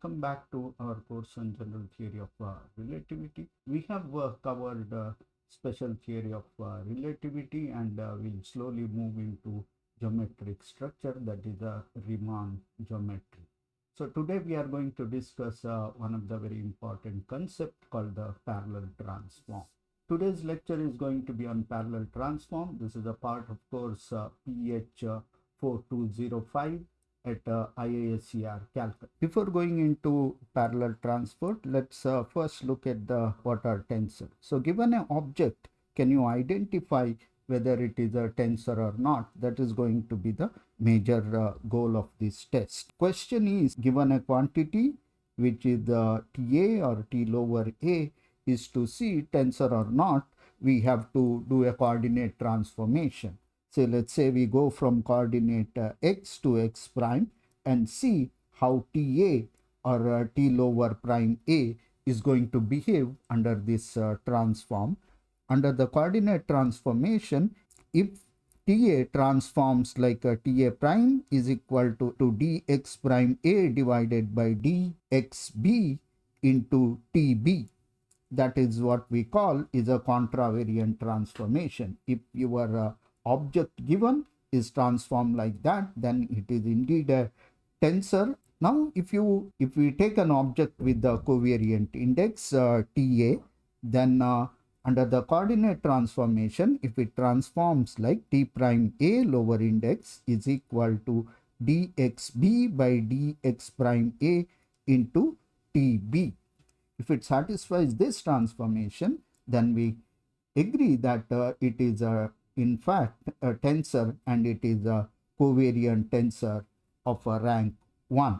Welcome back to our course on general theory of relativity. We have covered special theory of relativity and we'll slowly move into geometric structure, that is the Riemann geometry. So today we are going to discuss one of the very important concept called the parallel transform. Today's lecture is going to be on parallel transform. This is a part of course PH 4205 at IISER Calcutta. Before going into parallel transport, let's first look at the what are tensor. So given an object, can you identify whether it is a tensor or not? That is going to be the major goal of this test. Question is, given a quantity which is the TA or T lower a is to see tensor or not, we have to do a coordinate transformation. So let's say we go from coordinate x to x prime and see how TA or T lower prime a is going to behave under this transform. Under the coordinate transformation, if TA transforms like a TA prime is equal to dx prime a divided by dxb into tb, that is what we call is a contravariant transformation. If your object given is transformed like that, then it is indeed a tensor. Now if we take an object with the covariant index TA, then under the coordinate transformation, if it transforms like T prime a lower index is equal to dxb by dx prime a into tb. If it satisfies this transformation, then we agree that it is in fact a tensor and it is a covariant tensor of a rank 1.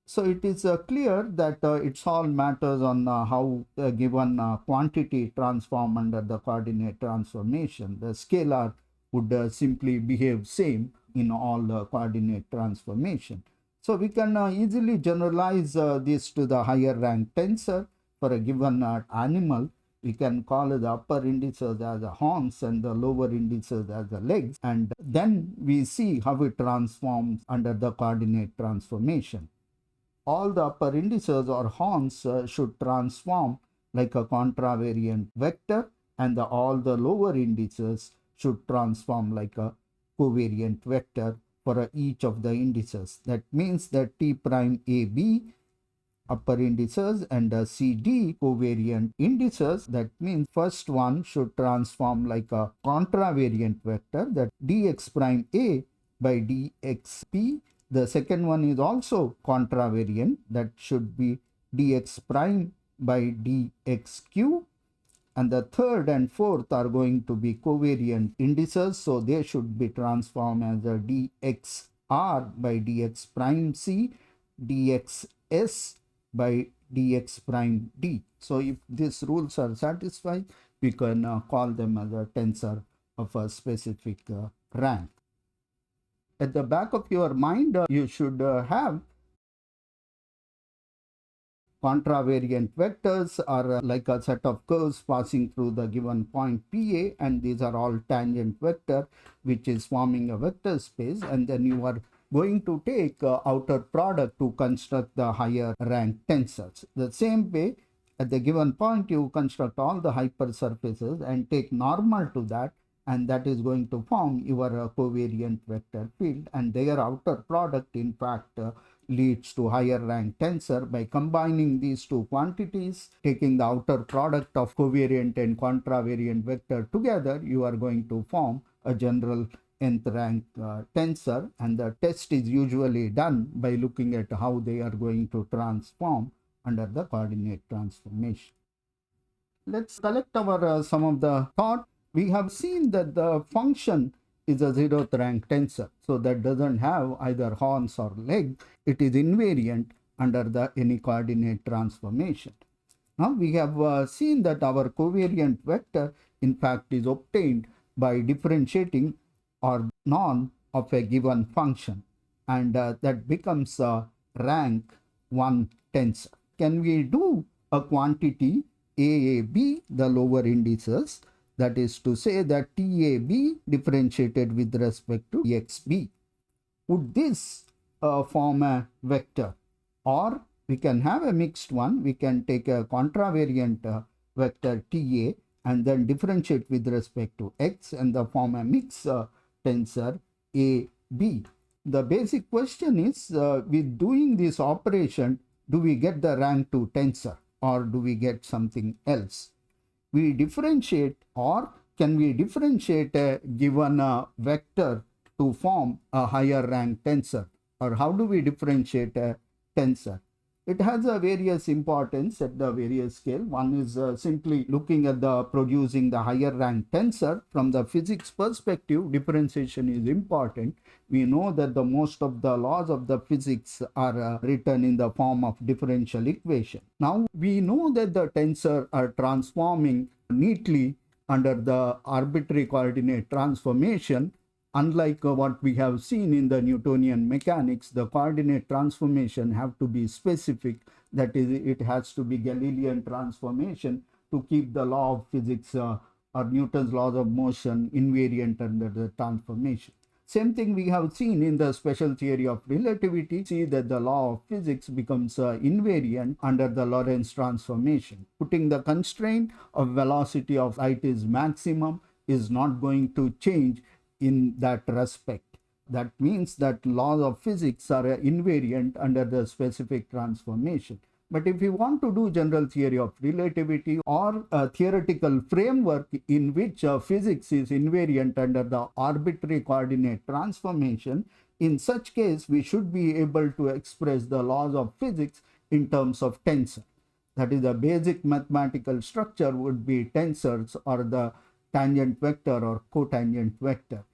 So it is clear that it's all matters on how a given quantity transform under the coordinate transformation. The scalar would simply behave same in all coordinate transformation. So we can easily generalize this to the higher rank tensor for a given animal. We can call the upper indices as the horns and the lower indices as the legs, and then we see how it transforms under the coordinate transformation. All the upper indices or horns should transform like a contravariant vector, and all the lower indices should transform like a covariant vector for each of the indices. That means that T prime AB upper indices and CD covariant indices. That means first one should transform like a contravariant vector, that dx prime A by dxp. The second one is also contravariant, that should be dx prime by dxq. And the third and fourth are going to be covariant indices, so they should be transformed as a dxr by dx prime c, dxs by dx prime d. So if these rules are satisfied, we can call them as a tensor of a specific rank. At the back of your mind, you should have contravariant vectors are like a set of curves passing through the given point PA, and these are all tangent vector which is forming a vector space, and then you are going to take outer product to construct the higher rank tensors. The same way, at the given point you construct all the hypersurfaces and take normal to that, and that is going to form your covariant vector field, and their outer product in fact leads to higher rank tensor. By combining these two quantities, taking the outer product of covariant and contravariant vector together, you are going to form a general nth rank tensor, and the test is usually done by looking at how they are going to transform under the coordinate transformation. Let's collect our some of the thought. We have seen that the function is a zeroth rank tensor, so that doesn't have either horns or leg. It is invariant under the any coordinate transformation. Now we have seen that our covariant vector in fact is obtained by differentiating or norm of a given function, and that becomes a rank 1 tensor. Can we do a quantity AAB, the lower indices, that is to say that TAB differentiated with respect to XB? Would this form a vector? or we can have a mixed one. We can take a contravariant vector Ta and then differentiate with respect to x and form a mixed tensor AB. The basic question is, with doing this operation, do we get the rank 2 tensor or do we get something else? We differentiate, or can we differentiate a given vector to form a higher rank tensor? Or how do we differentiate a tensor? It has a various importance at the various scale. One is simply looking at the producing the higher rank tensor. From the physics perspective, differentiation is important. We know that the most of the laws of the physics are written in the form of differential equation. Now we know that the tensor are transforming neatly under the arbitrary coordinate transformation. Unlike what we have seen in the Newtonian mechanics, the coordinate transformation have to be specific. That is, it has to be Galilean transformation to keep the law of physics or Newton's laws of motion invariant under the transformation. Same thing we have seen in the special theory of relativity. See that the law of physics becomes invariant under the Lorentz transformation. Putting the constraint of velocity of light is maximum is not going to change in that respect. That means that laws of physics are invariant under the specific transformation. But if you want to do general theory of relativity or a theoretical framework in which physics is invariant under the arbitrary coordinate transformation, in such case we should be able to express the laws of physics in terms of tensor. That is, the basic mathematical structure would be tensors or the tangent vector or cotangent vector.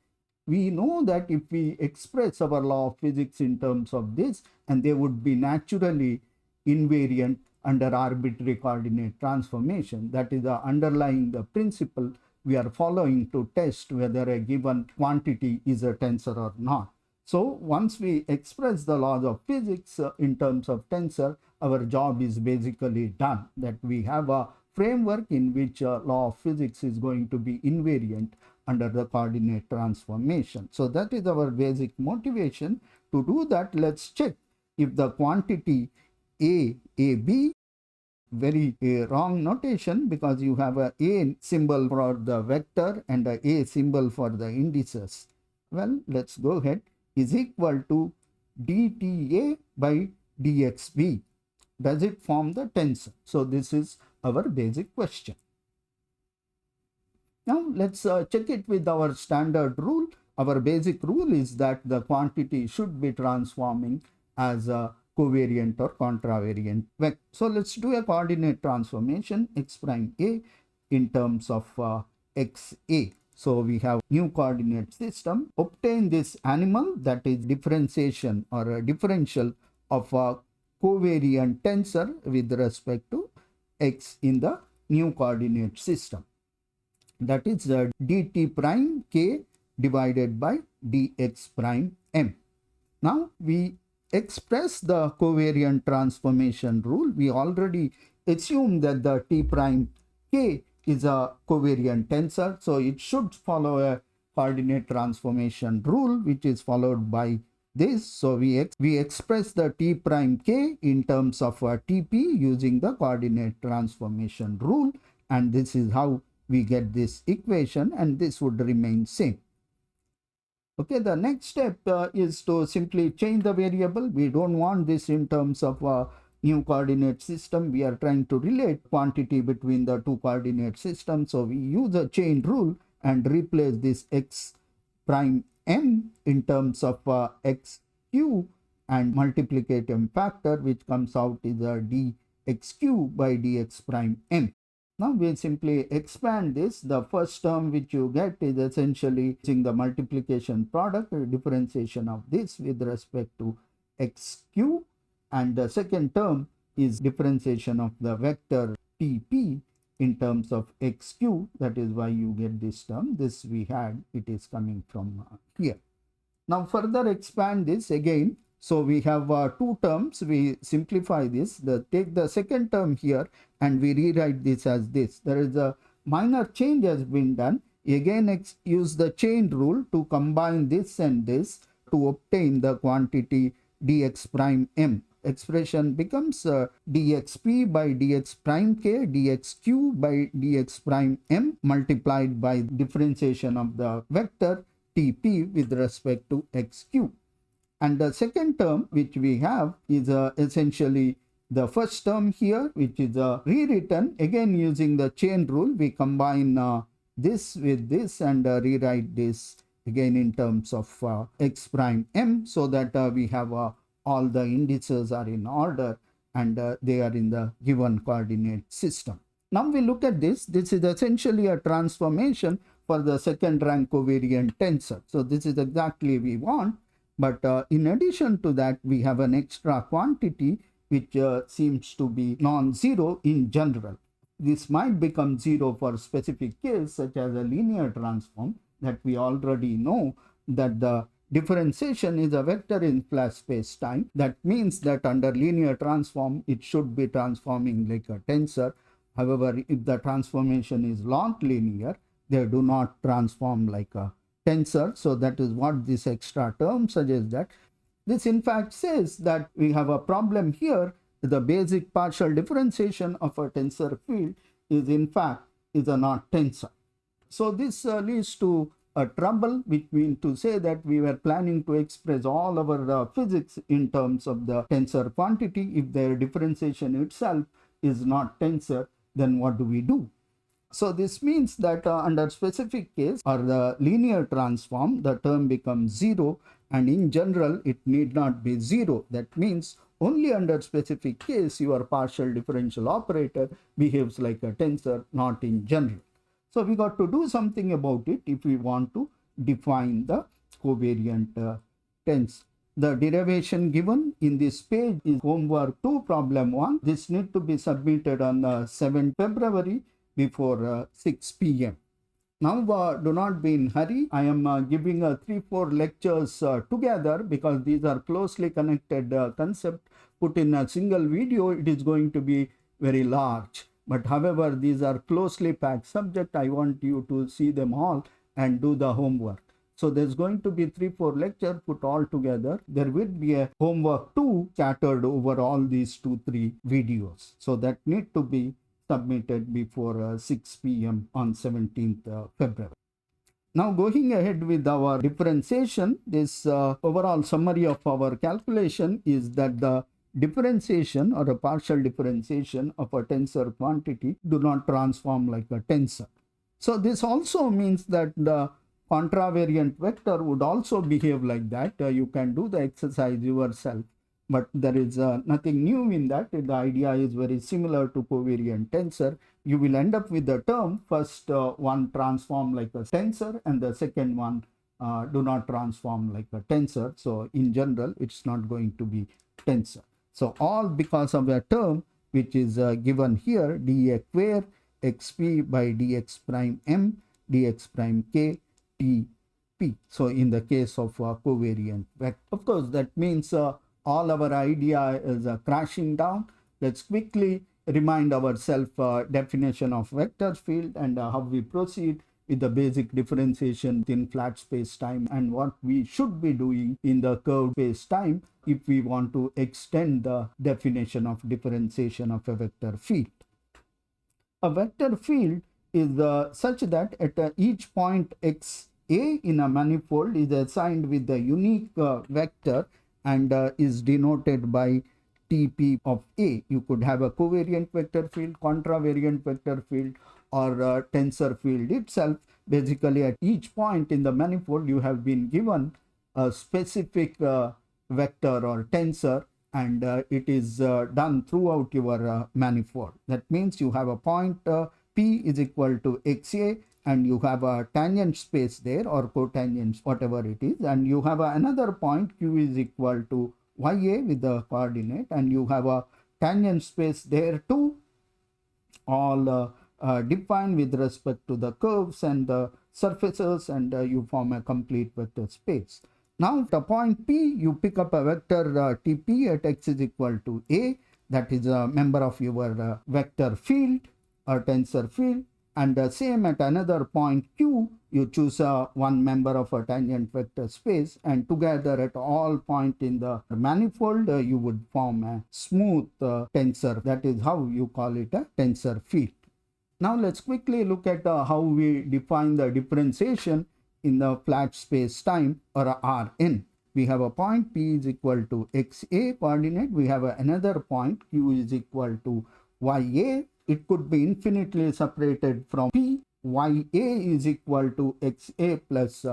We know that if we express our law of physics in terms of this, and they would be naturally invariant under arbitrary coordinate transformation. That is the underlying the principle we are following to test whether a given quantity is a tensor or not. So once we express the laws of physics in terms of tensor, our job is basically done. That we have a framework in which law of physics is going to be invariant under the coordinate transformation. So that is our basic motivation. To do that, let's check if the quantity AB, very wrong notation because you have a symbol for the vector and a symbol for the indices. Well, let's go ahead, is equal to dTA by dxB. Does it form the tensor? So this is our basic question. Now let's check it with our standard rule. Our basic rule is that the quantity should be transforming as a covariant or contravariant vector. So let's do a coordinate transformation x prime a in terms of xa. So we have new coordinate system. Obtain this animal, that is differentiation or a differential of a covariant tensor with respect to x in the new coordinate system. That is dt prime k divided by dx prime m. Now we express the covariant transformation rule. We already assume that the t prime k is a covariant tensor, so it should follow a coordinate transformation rule which is followed by this. So we express the t prime k in terms of tp using the coordinate transformation rule, and this is how we get this equation, and this would remain same. Okay, the next step is to simply change the variable. We don't want this in terms of a new coordinate system. We are trying to relate quantity between the two coordinate systems. So we use a chain rule and replace this x prime m in terms of xq, and multiplicative factor which comes out is a dxq by dx prime m. Now we simply expand this. The first term which you get is essentially using the multiplication product, differentiation of this with respect to xq, and the second term is differentiation of the vector tp in terms of xq. That is why you get this term. This we had, it is coming from here. Now further expand this again. So we have two terms. We simplify this. Take the second term here and we rewrite this as this. There is a minor change has been done. Again, use the chain rule to combine this and this to obtain the quantity dx prime m. expression becomes dxp by dx prime k dxq by dx prime m multiplied by differentiation of the vector tp with respect to xq. And the second term which we have is essentially the first term here, which is rewritten again using the chain rule. We combine this with this and rewrite this again in terms of x prime m, so that we have all the indices are in order and they are in the given coordinate system. Now we look at this. This is essentially a transformation for the second rank covariant tensor. So this is exactly we want. But in addition to that, we have an extra quantity which seems to be non-zero in general. This might become zero for specific case such as a linear transform, that we already know that the differentiation is a vector in flat space time. That means that under linear transform it should be transforming like a tensor. However, if the transformation is not linear, they do not transform like a tensor. So that is what this extra term suggests. That this in fact says that we have a problem here. The basic partial differentiation of a tensor field is in fact a not tensor. So this leads to a trouble, which means to say that we were planning to express all our physics in terms of the tensor quantity. If their differentiation itself is not tensor, then what do we do? So this means that under specific case or the linear transform, the term becomes zero, and in general it need not be zero. That means only under specific case your partial differential operator behaves like a tensor, not in general. So we got to do something about it if we want to define the covariant tensor. The derivation given in this page is homework 2, problem 1. This need to be submitted on 7th February before 6 p.m. Now do not be in hurry. I am giving 3-4 lectures together because these are closely connected concept. Put in a single video, it is going to be very large. But however, these are closely packed subject. I want you to see them all and do the homework. So there's going to be 3-4 lectures put all together. There will be a homework 2 scattered over all these 2-3 videos. So that need to be submitted before 6 p.m. on 17th February. Now going ahead with our differentiation, this overall summary of our calculation is that the differentiation or a partial differentiation of a tensor quantity do not transform like a tensor. So this also means that the contravariant vector would also behave like that. You can do the exercise yourself, but there is nothing new in that. The idea is very similar to covariant tensor. You will end up with the term first one transform like a tensor and the second one do not transform like a tensor. So in general, it's not going to be tensor. So all because of a term which is given here, dx square xp by dx prime m dx prime k tp. So in the case of covariant vector, of course, that means all our idea is crashing down. Let's quickly remind ourselves definition of vector field and how we proceed with the basic differentiation in flat space time and what we should be doing in the curved space time if we want to extend the definition of differentiation of a vector field. A vector field is such that at each point x a in a manifold is assigned with the unique vector and is denoted by Tp of A. You could have a covariant vector field, contravariant vector field, or tensor field itself. Basically, at each point in the manifold, you have been given a specific vector or tensor, and it is done throughout your manifold. That means you have a point P is equal to xa, and you have a tangent space there or cotangent, whatever it is, and you have another point Q is equal to ya with the coordinate, and you have a tangent space there too, all defined with respect to the curves and the surfaces, and you form a complete vector space. Now at a point P, you pick up a vector Tp at x is equal to a, that is a member of your vector field or tensor field, and same at another point Q, you choose one member of a tangent vector space, and together at all points in the manifold, you would form a smooth tensor. That is how you call it a tensor field. Now let's quickly look at how we define the differentiation in the flat space time, or Rn. We have a point P is equal to xa coordinate. We have another point Q is equal to ya. It could be infinitely separated from P. Ya is equal to xa plus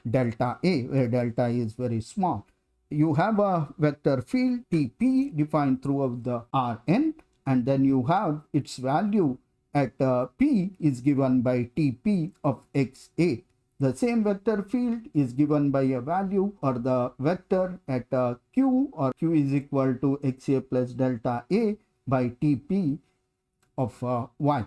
delta A, where delta is very small. You have a vector field Tp defined throughout the Rn, and then you have its value at P is given by Tp of xa. The same vector field is given by a value or the vector at Q, or Q is equal to xa plus delta A by Tp of y.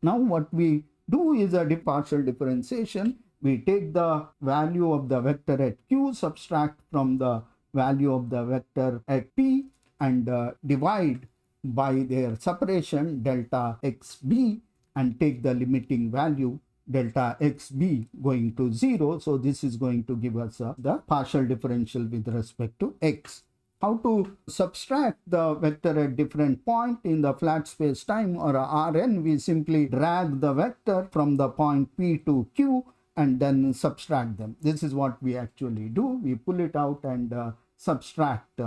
Now what we do is a partial differentiation. We take the value of the vector at Q, subtract from the value of the vector at P, and divide by their separation delta xb, and take the limiting value delta xb going to 0. So this is going to give us the partial differential with respect to x. How to subtract the vector at different point in the flat space time, or Rn? We simply drag the vector from the point P to Q and then subtract them. This is what we actually do. We pull it out and subtract.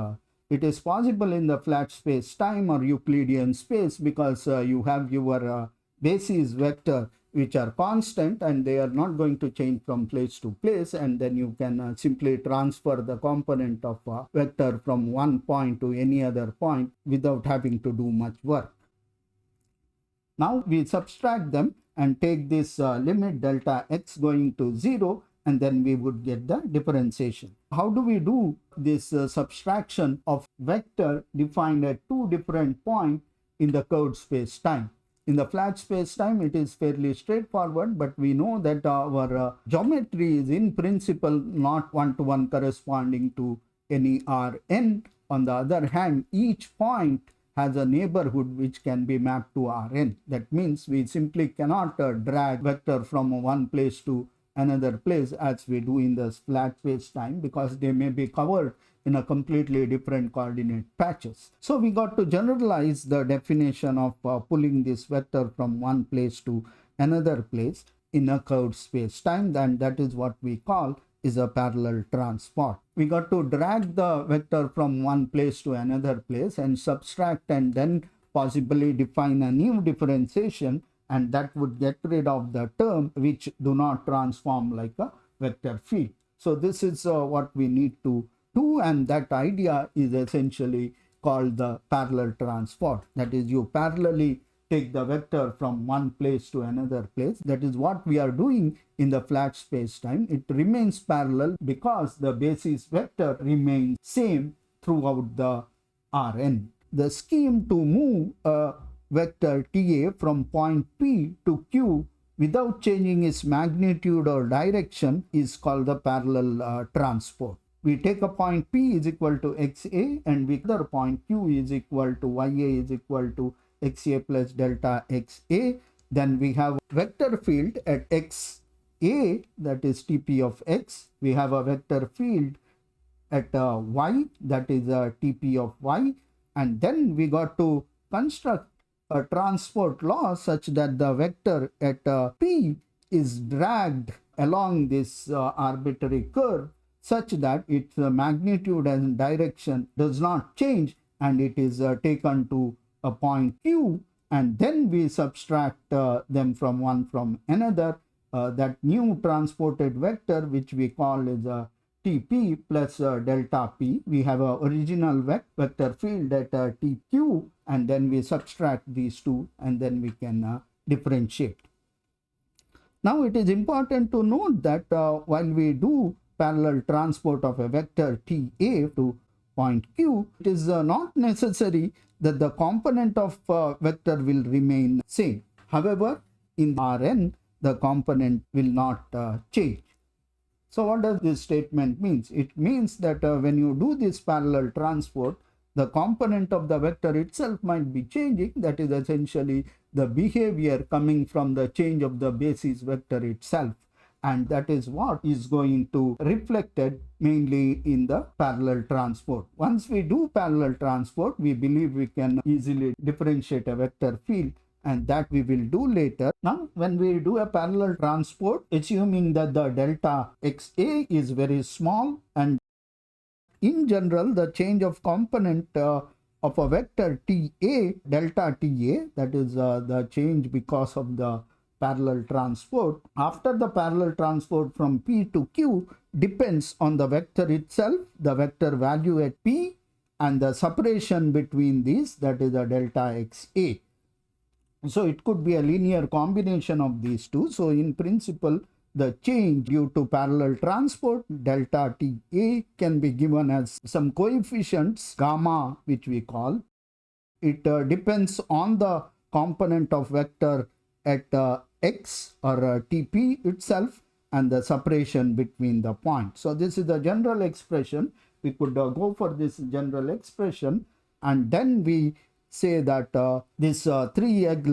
It is possible in the flat space time or Euclidean space because you have your basis vector which are constant and they are not going to change from place to place, and then you can simply transfer the component of vector from one point to any other point without having to do much work. Now we subtract them and take this limit delta x going to 0, and then we would get the differentiation. How do we do this subtraction of vector defined at two different points in the curved space time? In the flat space time, it is fairly straightforward, but we know that our geometry is in principle not one-to-one corresponding to any Rn. On the other hand, each point has a neighborhood which can be mapped to Rn. That means we simply cannot drag vector from one place to another place as we do in the flat space time, because they may be covered in a completely different coordinate patches. So we got to generalize the definition of pulling this vector from one place to another place in a curved space time, and that is what we call is a parallel transport. We got to drag the vector from one place to another place and subtract, and then possibly define a new differentiation, and that would get rid of the term which do not transform like a vector field. So this is what we need to do, and that idea is essentially called the parallel transport. That is, you parallelly take the vector from one place to another place. That is what we are doing in the flat space time. It remains parallel because the basis vector remains same throughout the Rn. The scheme to move a vector Ta from point P to Q without changing its magnitude or direction is called the parallel transport. We take a point P is equal to xa, and we other point Q is equal to ya is equal to xa plus delta xa. Then we have vector field at xa, that is Tp of x. We have a vector field at y, that is Tp of y. And then we got to construct a transport law such that the vector at P is dragged along this arbitrary curve, such that its magnitude and direction does not change, and it is taken to a point Q, and then we subtract them from one from another. That new transported vector, which we call is Tp plus delta P. We have a original vector field at Tq, and then we subtract these two, and then we can differentiate. Now it is important to note that while we do parallel transport of a vector Ta to point Q, it is not necessary that the component of vector will remain same. However, in Rn, the component will not change. So what does this statement mean? It means that when you do this parallel transport, the component of the vector itself might be changing. That is essentially the behavior coming from the change of the basis vector itself, and that is what is going to reflected mainly in the parallel transport. Once we do parallel transport, we believe we can easily differentiate a vector field, and that we will do later. Now, when we do a parallel transport, assuming that the delta xa is very small, and in general the change of component of a vector ta, delta ta, that is the change because of the parallel transport after the parallel transport from P to Q depends on the vector itself, the vector value at P, and the separation between these, that is the delta xa. So it could be a linear combination of these two. So in principle, the change due to parallel transport delta Ta can be given as some coefficients gamma, which we call. It depends on the component of vector at x or Tp itself and the separation between the points. So this is the general expression. We could go for this general expression, and then we say that this three-egged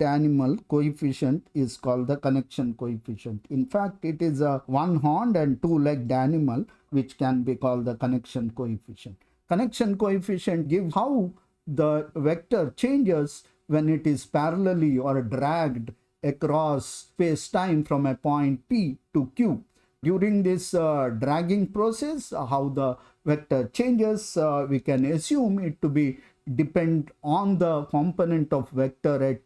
animal coefficient is called the connection coefficient. In fact, it is a one-horned and two-legged animal which can be called the connection coefficient. Connection coefficient gives how the vector changes when it is parallelly or dragged across space-time from a point P to Q. During this dragging process, how the vector changes, we can assume it to be depend on the component of vector at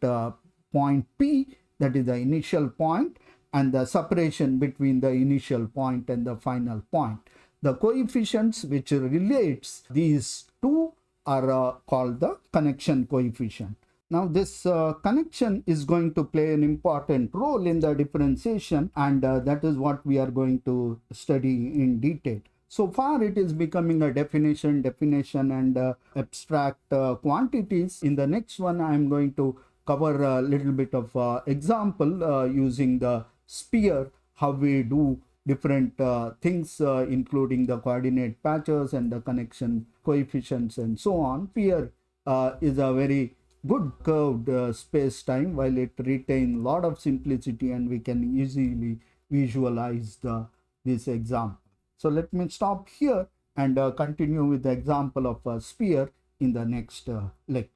point P, that is the initial point, and the separation between the initial point and the final point. The coefficients which relates these two are called the connection coefficient. Now this connection is going to play an important role in the differentiation, and that is what we are going to study in detail. So far it is becoming a definition and abstract quantities. In the next one I am going to cover a little bit of example using the sphere, how we do different things including the coordinate patches and the connection coefficients and so on. Sphere is a very good curved space-time, while it retains a lot of simplicity and we can easily visualize this example. So let me stop here and continue with the example of a sphere in the next lecture.